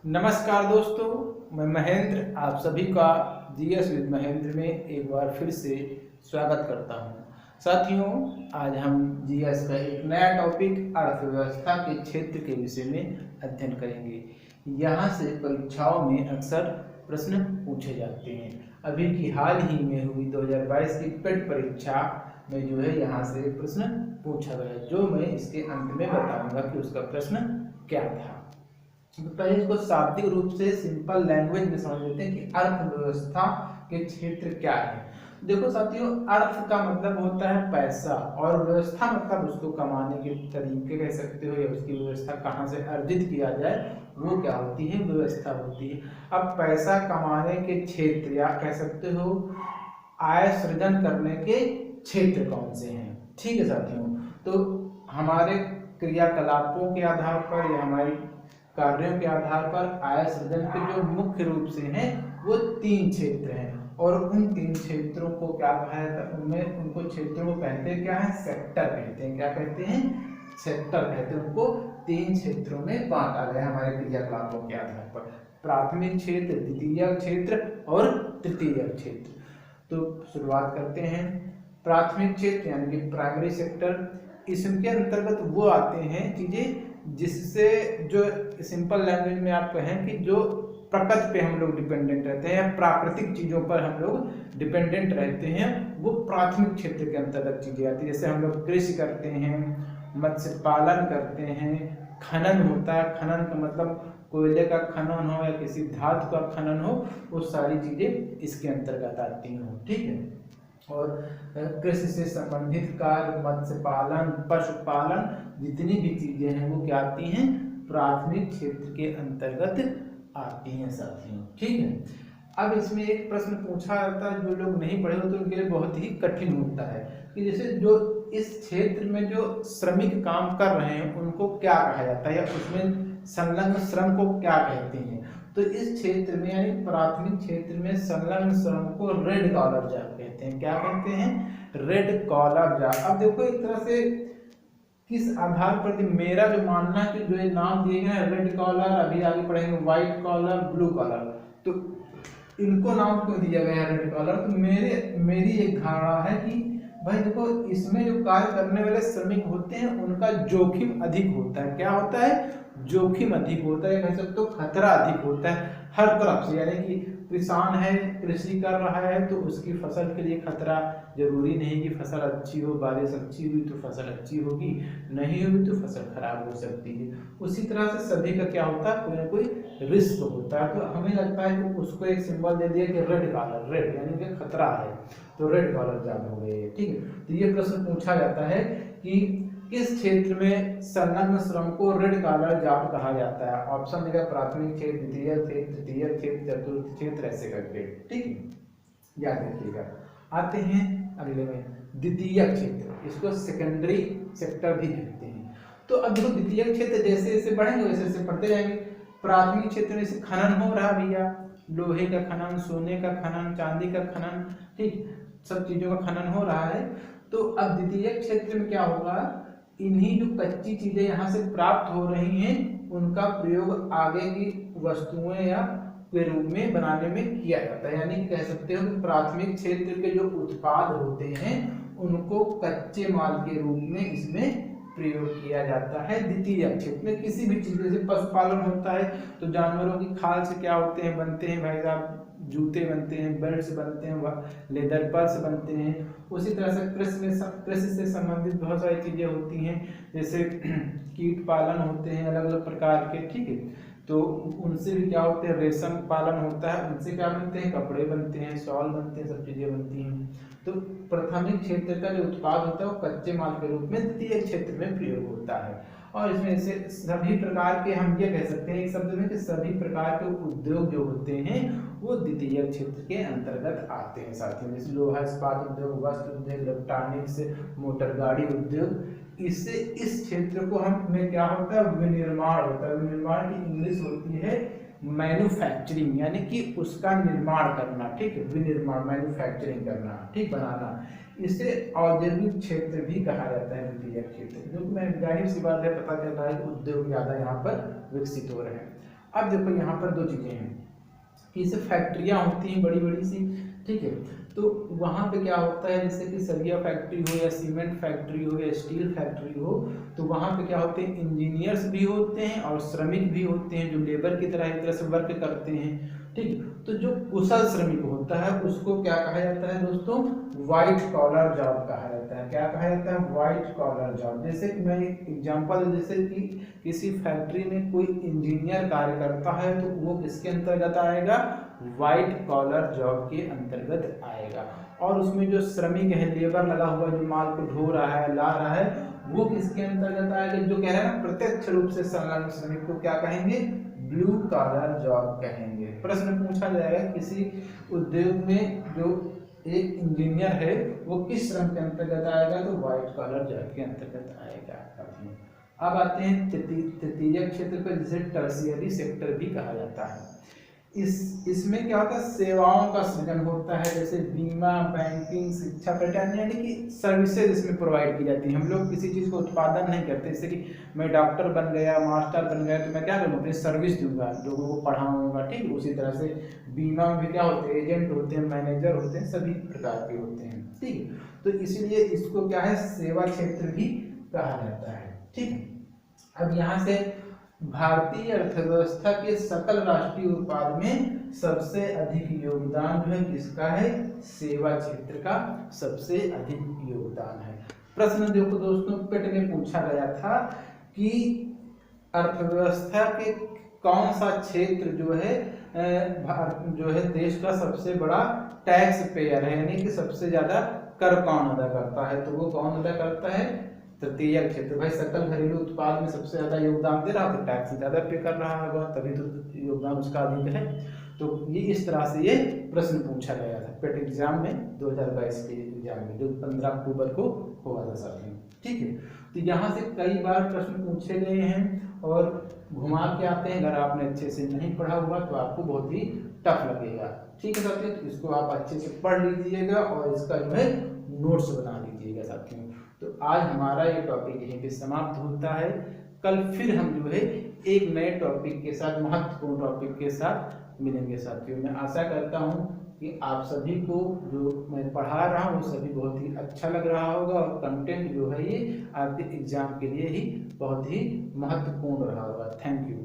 नमस्कार दोस्तों, मैं महेंद्र आप सभी का जीएस विद महेंद्र में एक बार फिर से स्वागत करता हूं। साथियों, आज हम जीएस का एक नया टॉपिक अर्थव्यवस्था के क्षेत्र के विषय में अध्ययन करेंगे। यहां से परीक्षाओं में अक्सर प्रश्न पूछे जाते हैं। अभी की हाल ही में हुई 2022 की पेट परीक्षा में जो है यहाँ से प्रश्न पूछा गया, जो मैं इसके अंत में बताऊंगा कि उसका प्रश्न क्या था। तो पहले इसको शाब्दिक रूप से सिंपल लैंग्वेज में समझ लेते हैं कि अर्थव्यवस्था के क्षेत्र क्या है। देखो साथियों, अर्थ का मतलब होता है पैसा और व्यवस्था मतलब उसको कमाने के तरीके कह सकते हो या उसकी व्यवस्था कहाँ से अर्जित किया जाए वो क्या होती है, व्यवस्था होती है। अब पैसा कमाने के क्षेत्र या कह सकते हो आय सृजन करने के क्षेत्र कौन से हैं। ठीक है साथियों, तो हमारे क्रियाकलापों के आधार पर या हमारी कार्यों के आधार पर आय सृजन के जो मुख्य रूप से हैं वो 3 क्षेत्र हैं और उन 3 क्षेत्रों को क्या कहा जाता है, उनमें उनको क्षेत्रों को कहते हैं क्या है, सेक्टर कहते हैं। क्या कहते हैं, सेक्टर कहते हैं। उनको 3 क्षेत्रों में बांटा गया हमारे क्रियाकलापों के आधार पर, प्राथमिक क्षेत्र, द्वितीयक क्षेत्र और तृतीयक क्षेत्र। तो शुरुआत करते हैं प्राथमिक क्षेत्र यानी कि प्राइमरी सेक्टर। इसके अंतर्गत वो आते हैं चीजें जिससे जो सिंपल लैंग्वेज में आप कहें कि जो प्रकृति पे हम लोग डिपेंडेंट रहते हैं या प्राकृतिक चीजों पर हम लोग डिपेंडेंट रहते हैं, वो प्राथमिक क्षेत्र के अंतर्गत चीजें आती है। जैसे हम लोग कृषि करते हैं, मत्स्य पालन करते हैं, खनन होता है। खनन का मतलब कोयले का खनन हो या किसी धातु का खनन हो, वो सारी चीजें इसके अंतर्गत आती हैं। ठीक है, और कृषि से संबंधित कार्य, मत्स्य पालन, पशुपालन, जितनी भी चीजें हैं वो क्या आती हैं, प्राथमिक क्षेत्र के अंतर्गत आती हैं साथियों। ठीक है, अब इसमें एक प्रश्न पूछा जाता है, जो लोग नहीं पढ़े हो तो उनके लिए बहुत ही कठिन होता है कि जैसे जो इस क्षेत्र में जो श्रमिक काम कर रहे हैं उनको क्या कहा जाता है या उसमें संलग्न श्रम को क्या कहते हैं। तो इस क्षेत्र में यानी प्राथमिक क्षेत्र में संलग्न श्रम को रेड कॉलर जॉब कहते हैं। क्या कहते हैं, रेड कॉलर जॉब। अब देखो एक तरह से किस आधार पर, मेरा जो मानना है कि जो ये नाम दिए गए हैं रेड कॉलर, अभी आगे पढ़ेंगे व्हाइट कॉलर, ब्लू कॉलर, तो इनको नाम क्यों दिया गया है रेड कॉलर। तो मेरी एक धारणा है कि भाई देखो, इसमें जो कार्य करने वाले श्रमिक होते हैं उनका जोखिम अधिक होता है। क्या होता है, जोखिम अधिक होता है, कह सकते हो खतरा अधिक होता है हर तरफ से। यानी कि किसान है, कृषि कर रहा है तो उसकी फसल के लिए खतरा, जरूरी नहीं कि फसल अच्छी हो, बारिश अच्छी हुई तो फसल अच्छी होगी, नहीं हुई तो फसल खराब हो सकती है। उसी तरह से सभी का क्या होता है, कोई ना कोई रिस्क होता है। तो हमें लगता है कि उसको एक सिंबल दे दिया कि रेड कॉलर, रेड यानी कि खतरा है, तो रेड कॉलर जॉब हो गई। ठीक है, तो ये प्रश्न पूछा जाता है कि किस क्षेत्र में संलग्न श्रम को रेड कॉलर जॉब कहा जाता है। ऑप्शन देगा प्राथमिक क्षेत्र, द्वितीय क्षेत्र, तृतीय क्षेत्र, चतुर्थ क्षेत्र, ऐसे करके। ठीक है, याद रखिएगा। आते हैं अगले में, द्वितीय क्षेत्र, इसको सेकेंडरी सेक्टर भी कहते हैं। तो अब देखो द्वितीय क्षेत्र जैसे जैसे बढ़ेंगे वैसे वैसे पढ़ते जाएंगे। प्राथमिक क्षेत्र में से खनन हो रहा भैया, लोहे का खनन, सोने का खनन, चांदी का खनन, ठीक, सब चीजों का खनन हो रहा है। तो अब द्वितीय क्षेत्र में क्या होगा, इन्हीं जो कच्ची चीजें यहाँ से प्राप्त हो रही हैं उनका प्रयोग आगे की वस्तुएं या के रूप में बनाने में किया जाता है। यानी कह सकते हो कि प्राथमिक क्षेत्र के जो उत्पाद होते हैं उनको कच्चे माल के रूप में इसमें प्रयोग किया जाता है। द्वितीय क्षेत्र में किसी भी चीज, जैसे पशुपालन होता है तो जानवरों की खाल से क्या होते हैं, बनते हैं भाई साहब, जूते बनते हैं, बेल्ट बनते हैं, लेदर पर्स बनते हैं। उसी तरह से कृषि से संबंधित बहुत सारी चीजें होती हैं, जैसे कीट पालन होते हैं अलग अलग प्रकार के। ठीक है, तो उनसे भी क्या होते हैं, रेशम पालन होता है, उनसे क्या बनते हैं, कपड़े बनते हैं, शॉल बनते हैं, सब चीजें बनती हैं। तो प्राथमिक क्षेत्र का जो उत्पाद होता है वो कच्चे माल के रूप में द्वितीय क्षेत्र में प्रयोग होता है। और इसमें से सभी प्रकार के, हम ये कह सकते हैं एक शब्द में कि सभी प्रकार के उद्योग जो होते हैं वो द्वितीय क्षेत्र के अंतर्गत आते हैं साथियों। जैसे लोहा इस्पात उद्योग, वस्त्र उद्योग, इलेक्ट्रॉनिक्स, मोटर गाड़ी उद्योग। इससे इस क्षेत्र को हम में क्या होता है, विनिर्माण होता है। विनिर्माण की इंग्लिश होती है मैन्युफैक्चरिंग, यानी कि उसका निर्माण करना। ठीक है, विनिर्माण मैन्युफैक्चरिंग करना, ठीक, बनाना। इसे औद्योगिक क्षेत्र भी कहा जाता है द्वितीय क्षेत्र, जो कि मैं जाहिर सी बात है पता चल रहा है कि उद्योग ज्यादा यहाँ पर विकसित हो रहे हैं। अब देखो यहाँ पर दो चीज़ें हैं कि जैसे फैक्ट्रियाँ होती हैं बड़ी बड़ी सी, ठीक है, तो वहाँ पे क्या होता है जैसे कि सरिया फैक्ट्री हो या सीमेंट फैक्ट्री हो या स्टील फैक्ट्री हो, तो वहाँ पे क्या होते हैं, इंजीनियर्स भी होते हैं और श्रमिक भी होते हैं जो लेबर की तरह एक तरह से वर्क करते हैं, ठीक। तो जो कुशल श्रमिक होता है उसको क्या कहा जाता है दोस्तों, व्हाइट कॉलर जॉब कहा जाता है। क्या कहा जाता है, व्हाइट कॉलर जॉब। जैसे कि मैं एक एग्जांपल, जैसे कि किसी फैक्ट्री में कोई इंजीनियर कार्य करता है तो वो किसके अंतर्गत आएगा, व्हाइट कॉलर जॉब के अंतर्गत आएगा। और उसमें जो श्रमिक है, लेबर लगा हुआ जो माल को ढो रहा है, ला रहा है, वो किसके अंतर्गत आएगा, जो कह रहे हैं ना प्रत्यक्ष रूप से संलग्न श्रमिक को क्या कहेंगे, ब्लू कॉलर जॉब कहेंगे। प्रश्न पूछा जाएगा किसी उद्योग में जो एक इंजीनियर है वो किस श्रम के अंतर्गत आएगा, तो व्हाइट कॉलर जॉब के अंतर्गत आएगा। अब आते हैं तृतीयक क्षेत्र पर, जिसे टर्शियरी सेक्टर भी कहा जाता है। इसमें क्या होता है, सेवाओं का सृजन होता है, जैसे बीमा, बैंकिंग, शिक्षा, पर्यटन, यानी कि सर्विसेज इसमें प्रोवाइड की जाती है। हम लोग किसी चीज़ को उत्पादन नहीं करते, जैसे कि मैं डॉक्टर बन गया, मास्टर बन गया, तो मैं क्या करूँगा, अपनी सर्विस दूंगा, लोगों को पढ़ाऊंगा, ठीक। उसी तरह से बीमा में भी क्या होते हैं, एजेंट होते हैं, मैनेजर होते हैं, सभी प्रकार के होते हैं, ठीक। तो इसीलिए इसको क्या है, सेवा क्षेत्र भी कहा जाता है, ठीक। अब यहाँ से भारतीय अर्थव्यवस्था के सकल राष्ट्रीय उत्पाद में सबसे अधिक योगदान जो है किसका है, सेवा क्षेत्र का सबसे अधिक योगदान है। प्रश्न देखो दोस्तों, पेट में पूछा गया था कि अर्थव्यवस्था के कौन सा क्षेत्र जो है देश का सबसे बड़ा टैक्स पेयर है, यानी कि सबसे ज्यादा कर कौन अदा करता है, तो वो कौन अदा करता है, तृतीयक क्षेत्र। भाई सकल घरेलू उत्पाद में सबसे ज्यादा योगदान दे रहा है तो टैक्स ज्यादा पे कर रहा होगा, तभी तो योगदान उसका अधिक है। तो ये इस तरह से ये प्रश्न पूछा गया था पेट एग्जाम में 2022 के एग्जाम में, जो 15 अक्टूबर को हुआ था साथियों, ठीक है। तो यहाँ से कई बार प्रश्न पूछे गए हैं और घुमा के आते हैं। अगर आपने अच्छे से नहीं पढ़ा हुआ तो आपको बहुत ही टफ लगेगा, ठीक है साथियों। तो इसको आप अच्छे से पढ़ लीजिएगा और इसका जो है नोट्स बना लीजिएगा साथियों। तो आज हमारा ये टॉपिक यहीं पे समाप्त होता है। कल फिर हम जो है एक नए टॉपिक के साथ, महत्वपूर्ण टॉपिक के साथ मिलेंगे साथियों। मैं आशा करता हूँ कि आप सभी को जो मैं पढ़ा रहा हूँ वो सभी बहुत ही अच्छा लग रहा होगा और कंटेंट जो है ये आपके एग्जाम के लिए ही बहुत ही महत्वपूर्ण रहा होगा। Thank you.